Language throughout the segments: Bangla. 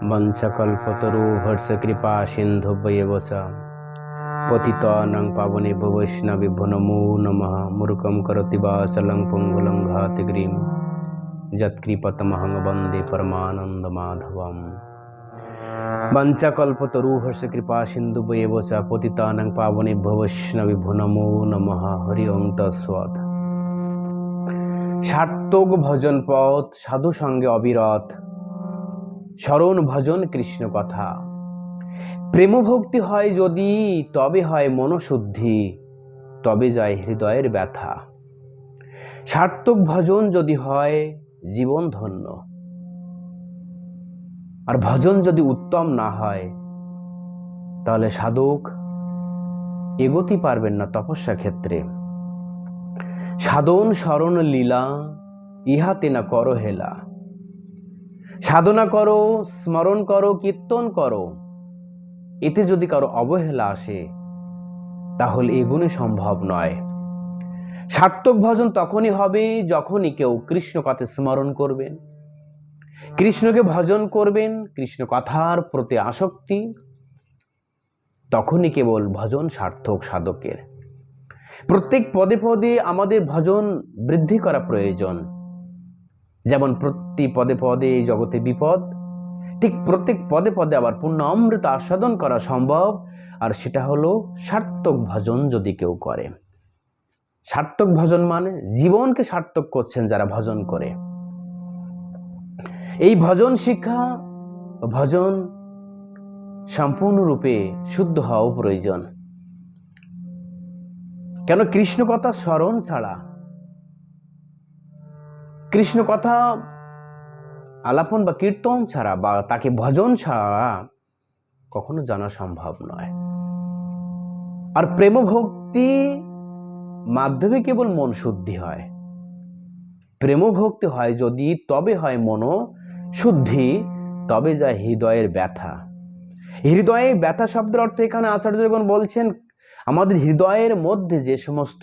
वंशकल्पतरुभर्ष कृपा सिन्धुभ्येव च पतितानां पावनेभ्यो वैष्णवेभ्यो नमो नमः। मूर्खं करोति वाचालं पङ्गुलं घाति गिरिं यत्कृपतमहं वन्दे परमानन्दमाधवम्। वंशकल्पतरुभर्ष कृपा सिन्धुभ्येव च पतितानां पावनेभ्यो वैष्णवेभ्यो नमो नमः। हरि ओं तत्सत्। সার্থক ভজন পথ সাধু সঙ্গে অবিরত, স্মরণ ভজন কৃষ্ণ কথা। প্রেম ভক্তি হয় যদি তবে হয় মনশুদ্ধি, তবে যায় হৃদয়ের ব্যথা। সার্থক ভজন যদি হয় জীবন ধন্য, আর ভজন যদি উত্তম না হয় তাহলে সাধক এগোতে পারবেন না তপস্যা ক্ষেত্রে। সাধন শরণ লীলা ইহাতে না করো হেলা। সাধনা করো, স্মরণ করো, কীর্তন করো, এতে যদি কারো অবহেলা আসে তাহলে এগুলো সম্ভব নয়। সার্থক ভজন তখনই হবে যখনই কেউ কৃষ্ণ কথা স্মরণ করবেন, কৃষ্ণকে ভজন করবেন, কৃষ্ণ কথার প্রতি আসক্তি, তখনই কেবল ভজন সার্থক সাধকের। প্রত্যেক পদে পদে আমাদের ভজন বৃদ্ধি করা প্রয়োজন। যেমন প্রতি পদে পদে জগতে বিপদ, ঠিক প্রত্যেক পদে পদে আবার পূর্ণ অমৃত আস্বাদন করা সম্ভব। আর সেটা হলো সার্থক ভজন যদি কেউ করে। সার্থক ভজন মানে জীবনকে সার্থক করছেন যারা ভজন করে। এই ভজন শিক্ষা, ভজন সম্পূর্ণরূপে শুদ্ধ হওয়া প্রয়োজন। কেন? কৃষ্ণ কথা স্মরণ ছাড়া, কৃষ্ণ কথা আলাপন বা কীর্তন ছাড়া বা তাকে ভজন ছাড়া কখনো জানা সম্ভব নয়। আর প্রেম ভক্তি মাধ্যমে কেবল মন শুদ্ধি হয়। প্রেম ভক্তি হয় যদি তবে হয় মন শুদ্ধি, তবে যায় হৃদয়ের ব্যথা। হৃদয়ে ব্যথা শব্দের অর্থ এখানে আচার্যগণ বলছেন আমাদের হৃদয়ের মধ্যে যে সমস্ত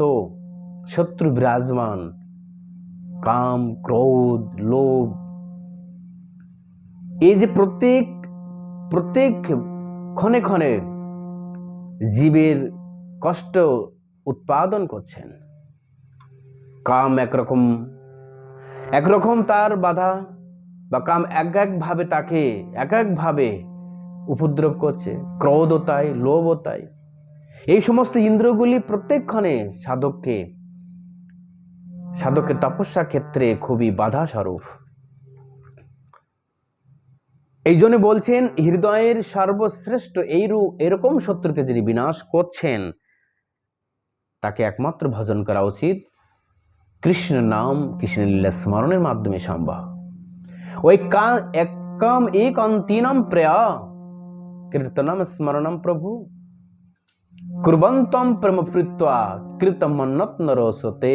শত্রু বিরাজমান, কাম, ক্রোধ, লোভ, এই যে প্রত্যেক ক্ষণে ক্ষণে জীবের কষ্ট উৎপাদন করছেন। কাম একরকম তার বাধা, বা কাম একভাবে তাকে একভাবে উপদ্রব করছে, ক্রোধও তাই, লোভও তাই। এই সমস্ত ইন্দ্রগুলি প্রত্যেকক্ষণে সাধকের তপস্যা ক্ষেত্রে খুবই বাধা স্বরূপ। এই জন্য বলছেন হৃদয়ের সর্বশ্রেষ্ঠ এরকম শত্রুকে যিনি বিনাশ করছেন তাকে একমাত্র ভজন করা উচিত। কৃষ্ণ নাম, কৃষ্ণ লীলা স্মরণের মাধ্যমে সম্ভব। ওই কাম একান্তিনাম প্রেয়া কীর্তনম স্মরণম প্রভু কুর্বন্তম প্রেম প্রীত্বা কৃতমন্নত নরসতে।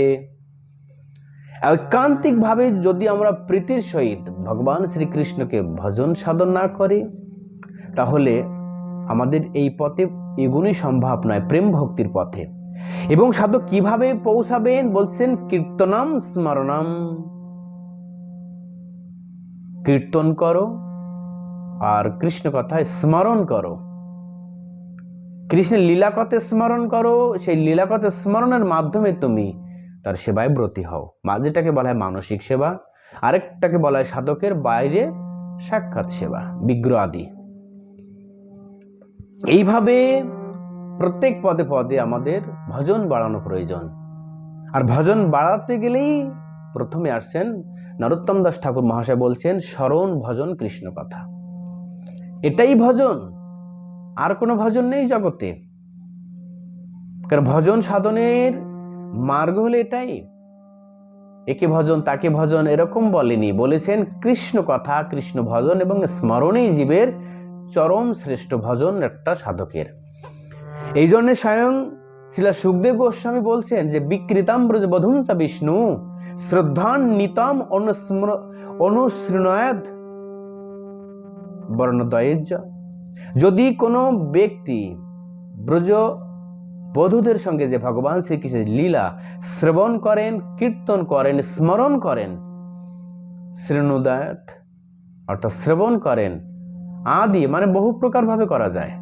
ঐকান্তিক ভাবে যদি আমরা প্রীতির সহিত ভগবান শ্রীকৃষ্ণকে ভজন সাধন না করি তাহলে আমাদের এই পথে এগুলোই সম্ভব নয়, প্রেম ভক্তির পথে। এবং সাধক কিভাবে পৌঁছাবেন বলছেন কীর্তনম স্মরণম। কীর্তন করো আর কৃষ্ণ কথায় স্মরণ করো, কৃষ্ণের লীলা কথা স্মরণ করো। সেই লীলা কথা স্মরণের মাধ্যমে তুমি তার সেবায় ব্রতী হও। যেটাকে বলা হয় মানসিক সেবা, আরেকটাকে বলা হয় সাধকের বাইরে সাক্ষাৎ সেবা, বিগ্রহ আদি। এইভাবে প্রত্যেক পদে পদে আমাদের ভজন বাড়ানো প্রয়োজন। আর ভজন বাড়াতে গেলেই প্রথমে আসছেন নরোত্তম দাস ঠাকুর মহাশয় বলছেন স্মরণ ভজন কৃষ্ণ কথা। এটাই ভজন, আর কোনো ভজন নেই জগতে। কারণ ভজন সাধনের মার্গ হলো এটাই। একে ভজন তাকে ভজন এরকম বলেনি, বলেছেন কৃষ্ণ কথা, কৃষ্ণ ভজন এবং স্মরণেই জীবের চরম শ্রেষ্ঠ ভজন একটা সাধকের। এই জন্য স্বয়ং শ্রীলা সুখদেব গোস্বামী বলছেন যে বিকৃতাম ব্রজ বধুম চা বিষ্ণু শ্রদ্ধান নিতাম অনুশৃণয়াদ বর্ণদয়েজ। যদি কোনো ব্যক্তি ব্রজ বধূদের সঙ্গে যে ভগবান শ্রীকৃষ্ণের লীলা শ্রবণ করেন, কীর্তন করেন, স্মরণ করেন, শ্রীনুদয়াত অর্থাৎ শ্রবণ করেন, আদি মানে বহু প্রকার ভাবে করা যায়।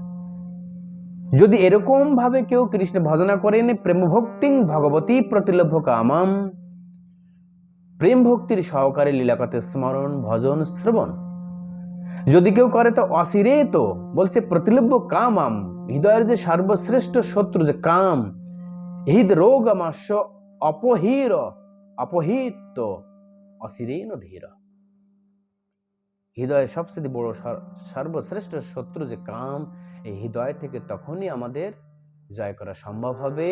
যদি এরকম ভাবে কেউ কৃষ্ণ ভজনা করেন, প্রেম ভক্তিং ভগবতী প্রতিলভ্য কামাম, প্রেম ভক্তির সহকারে লীলাকথা স্মরণ ভজন শ্রবণ যদি কেউ করে, তো অসিরে তো বলছে প্রতিলভ্য কামাম, হৃদয়ের যে সর্বশ্রেষ্ঠ শত্রু যে কাম, হৃদ রোগ আমাস্য অপহীর অপহীত অসিরেন ধীর। হৃদয়ের সবচেয়ে বড় সর্বশ্রেষ্ঠ শত্রু যে কাম, এই হৃদয় থেকে তখনই আমাদের জয় করা সম্ভব হবে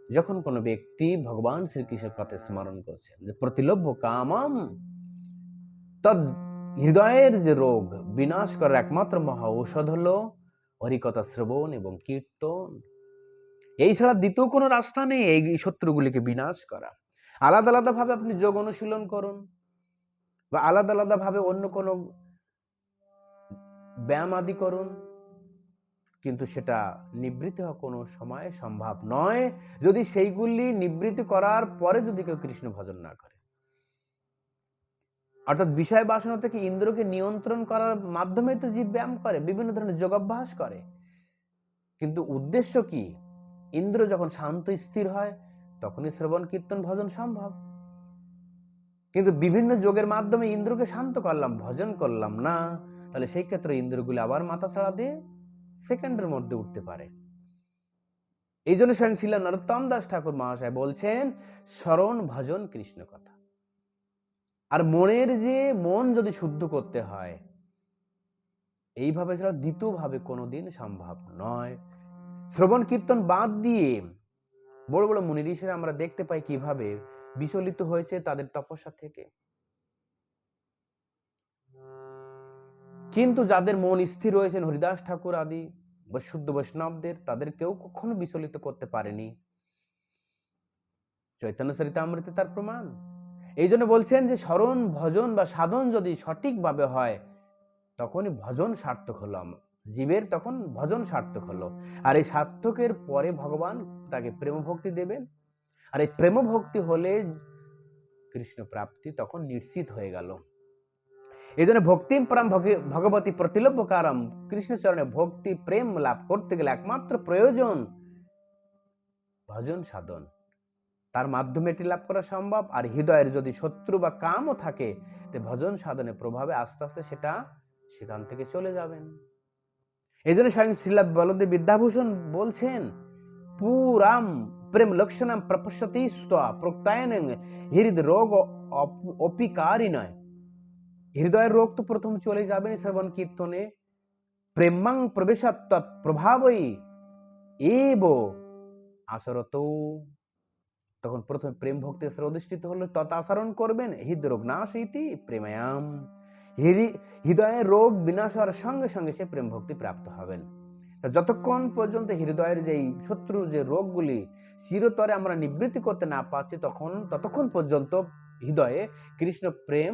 যখন কোনো ব্যক্তি ভগবান শ্রীকৃষ্ণের কথা স্মরণ করছেন। যে প্রতিলভ্য কামাম, তদ হৃদয়ের যে রোগ বিনাশ করার একমাত্র মহা ঔষধ হলো হরিকথা শ্রবণ এবং কীর্তন। এই ছাড়া দ্বিতীয় কোনো রাস্তা নেই এই শত্রুগুলিকে বিনাশ করা। আলাদা আলাদা ভাবে আপনি যোগ অনুশীলন করুন বা আলাদা আলাদা ভাবে অন্য কোনো ব্যায়াম আদি করুন, কিন্তু সেটা নিবৃত্তি হওয়া কোনো সময় সম্ভব নয় যদি সেইগুলি নিবৃত্তি করার পরে যদি কেউ কৃষ্ণ ভজন না করে। অর্থাৎ বিষয় বাসনা থেকে ইন্দ্রকে নিয়ন্ত্রণ করার মাধ্যমে তো জীব ব্যায়াম করে, বিভিন্ন ধরনের যোগাভ্যাস করে, কিন্তু উদ্দেশ্য কি? ইন্দ্র যখন শান্ত স্থির হয় তখনই শ্রবণ কীর্তন ভজন সম্ভব। কিন্তু বিভিন্ন যোগের মাধ্যমে ইন্দ্রকে শান্ত করলাম, ভজন করলাম না, তাহলে সেই ক্ষেত্রে ইন্দ্রগুলি আবার মাথা ছাড়া দিয়ে সেকেন্ডের মধ্যে উঠতে পারে। এই জন্য স্বয়ং শ্রীল নরোত্তম দাস ঠাকুর মহাশয় বলছেন স্মরণ ভজন কৃষ্ণ কথা। আর মনের যে মন যদি শুদ্ধ করতে হয়, এইভাবে ছাড়া দ্বিতীয় ভাবে কোনোদিন সম্ভব নয়। শ্রবণ কীর্তন বাদ দিয়ে বড় বড় মুনি ঋষিরা আমরা দেখতে পাই কিভাবে বিচলিত হয়েছে তাদের তপস্যা থেকে। কিন্তু যাদের মন স্থির রয়েছেন, হরিদাস ঠাকুর আদি শুদ্ধ বৈষ্ণবদের, তাদের কেউ কখনো বিচলিত করতে পারেনি। চৈতন্য চরিতামৃতে তার প্রমাণ। এই জন্য বলছেন যে স্মরণ ভজন বা সাধন যদি সঠিকভাবে হয় তখনই ভজন সার্থক হলো, জীবের তখন ভজন সার্থক হলো। আর এই সার্থকের পরে ভগবান তাকে প্রেম ভক্তি দেবেন, আর এই প্রেম ভক্তি হলে কৃষ্ণ প্রাপ্তি তখন নিশ্চিত হয়ে গেল। এই জন্য ভক্তিম পরম ভগবতী প্রতিলভ্য কারম, কৃষ্ণচরণে ভক্তি প্রেম লাভ করতে গেলে একমাত্র প্রয়োজন ভজন সাধন, তার মাধ্যমে এটি লাভ করা সম্ভব। আর হৃদয়ের যদি শত্রু বা কামও থাকে, ভজন সাধনের প্রভাবে আস্তে আস্তে সেটা সেখান থেকে চলে যাবেন। এই জন্য স্বয়ং শ্রীলা বলদেব বিদ্যাভূষণ বলছেন পুরাম প্রেম লক্ষণম প্রপশ্যতি স্ত্বা প্রক্তায়ন হৃদ রোগ অপিকারী নয়। হৃদয়ের রোগ তো প্রথম চলে যাবেন শ্রবণ কীর্তনে। প্রেমাং প্রবেশাৎ তৎ প্রভাবই এব আচরত, তখন প্রথম প্রেম ভক্তি অধিষ্ঠিত হলে তৎ আচরণ করবেন। হৃদরোগ নাশ ইতি প্রেমায়াম, হৃদয়ের রোগ বিনাশ হওয়ার সঙ্গে সঙ্গে সে প্রেম ভক্তি প্রাপ্ত হবেন। যতক্ষণ পর্যন্ত হৃদয়ের যে শত্রু যে রোগগুলি চিরতরে আমরা নিবৃত্তি করতে না পারছি, ততক্ষণ পর্যন্ত হৃদয়ে কৃষ্ণ প্রেম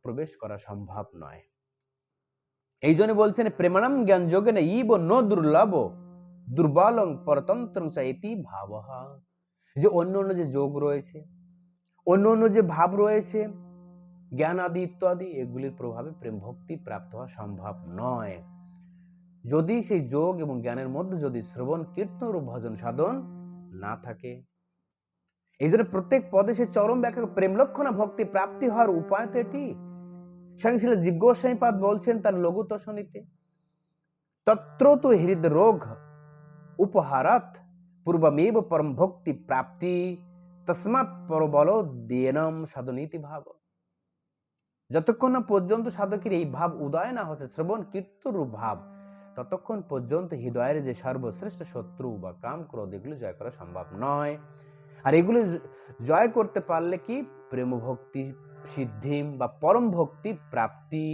প্রবেশ করা সম্ভব নয়। এই জন্য বলছেন প্রেমাণম জ্ঞান যোগেন ইব ন দুর্লভ দুর্বলং পরতন্ত্রং চাইতি ভাবহা, যে অন্য অন্য যে যোগ রয়েছে, অন্য অন্য যে ভাব রয়েছে, জ্ঞান আদি ইত্যাদি, এগুলির প্রভাবে প্রেম ভক্তি প্রাপ্ত হওয়া সম্ভব নয় যদি সেই যোগ এবং জ্ঞানের মধ্যে যদি শ্রবণ কীর্তন ও ভজন সাধন না থাকে। এই জন্য প্রত্যেক পদে সে চরম ব্যাখ্যা প্রেম লক্ষণা ভক্তি প্রাপ্তি হওয়ার উপায় তো এটি। স্বয়ং শ্রীল জীব গোস্বামীপাদ বলছেন তার লঘু তশনীতে, তত্র তো হৃদ রোগ উপহারাত পূর্বমেব পরম ভক্তি প্রাপ্তি তস্মাৎ পরবল দিয়েনম সাধনীতি ভাব। যতক্ষণ না পর্যন্ত সাধকের এই ভাব উদয় না হচ্ছে, শ্রবণ কীর্তন রূপ ভাব, ততক্ষণ পর্যন্ত হৃদয়ের যে সর্বশ্রেষ্ঠ শত্রু বা কাম ক্রোধ এগুলো জয় করা সম্ভব নয়। আর এগুলো জয় করতে পারলে কি প্রেম ভক্তি সিদ্ধি বা পরম ভক্তি প্রাপ্তি,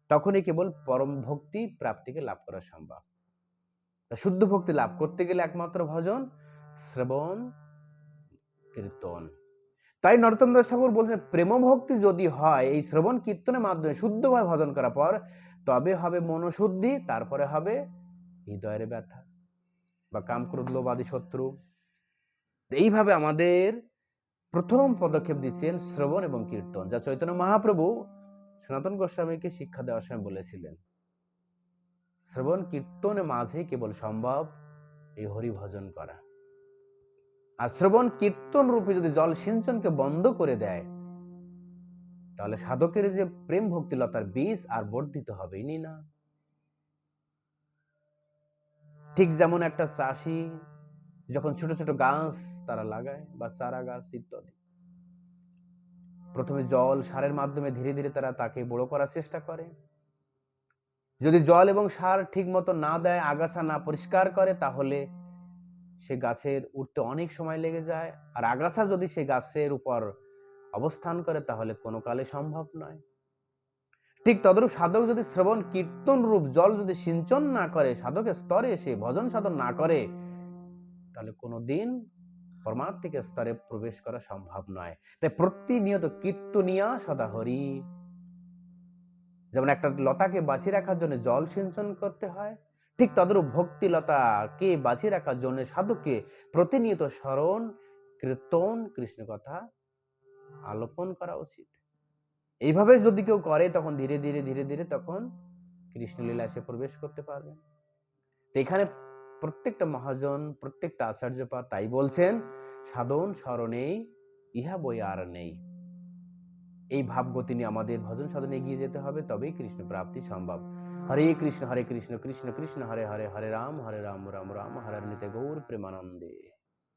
তখনই কেবল পরম ভক্তি প্রাপ্তিকে লাভ করা সম্ভব। শুদ্ধ ভক্তি লাভ করতে গেলে একমাত্র ভজন শ্রবণ কীর্তন। তাই নরোত্তম দাস ঠাকুর বলছেন প্রেম ভক্তি যদি হয় এই শ্রবণ কীর্তনের মাধ্যমে শুদ্ধভাবে ভজন করার পর, তবে হবে মনোশুদ্ধি, তারপরে হবে হৃদয়ের ব্যথা বা কামক্রোধ লোভ আদি শত্রু। এইভাবে আমাদের প্রথম পদক্ষেপ দিচ্ছেন শ্রবণ এবং কীর্তন, যা চৈতন্য মহাপ্রভু সনাতন গোস্বামীকে শিক্ষা দেওয়ার সময় বলেছিলেন, শ্রবণ কীর্তনের মাঝে কেবল সম্ভব এই হরি ভজন করা। আর শ্রবণ কীর্তন রূপে যদি জল সিঞ্চনকে বন্ধ করে দেয়, তাহলে সাধকের যে প্রেম ভক্তিলতার বীজ আর বর্ধিত হবেই না। ঠিক যেমন একটা চাষি যখন ছোট ছোট গাছ তারা লাগায় বা চারা গাছ ইত্যাদি, প্রথমে জল সারের মাধ্যমে ধীরে ধীরে তারা তাকে বড় করার চেষ্টা করে। যদি জল এবং সার ঠিক মতো না দেয়, আগাছা না পরিষ্কার করে, তাহলে সে গাছের উঠতে অনেক সময় লেগে যায়। আর আগাছা যদি সে গাছের উপর অবস্থান করে, তাহলে কোনো কালে সম্ভব নয়। ঠিক তদরূপ সাধক যদি শ্রবণ কীর্তন রূপ জল যদি সিঞ্চন না করে, সাধকের স্তরে এসে ভজন সাধন না করে, তাহলে কোনোদিন পরমার্থিক স্তরে প্রবেশ করা সম্ভব নয়। তাই প্রতিনিয়ত কীর্তনিয়া সদা হরি। যেমন একটা লতাকে বাঁচিয়ে রাখার জন্য জল সিঞ্চন করতে হয়, ঠিক তদরূপ ভক্তি লতাকে বাঁচিয়ে রাখার জন্য সাধককে প্রতিনিয়ত স্মরণ কীর্তন কৃষ্ণ কথা আলোপন করা উচিত। এইভাবে যদি কেউ করে, তখন ধীরে ধীরে ধীরে ধীরে তখন কৃষ্ণলীলা এসে প্রবেশ করতে পারবে। তো এখানে প্রত্যেকটা মহাজন, প্রত্যেকটা আচার্যপা তাই বলছেন, সাধন স্মরণেই ইহা বই আর নেই। এই ভাবগতি নিয়ে আমাদের ভজন সাধনে এগিয়ে যেতে হবে, তবেই কৃষ্ণ প্রাপ্তি সম্ভব। হরে কৃষ্ণ কৃষ্ণ কৃষ্ণ হরে হরে, হরে রাম রাম রাম হরে হরে, নিতে গৌর প্রেমানন্দে।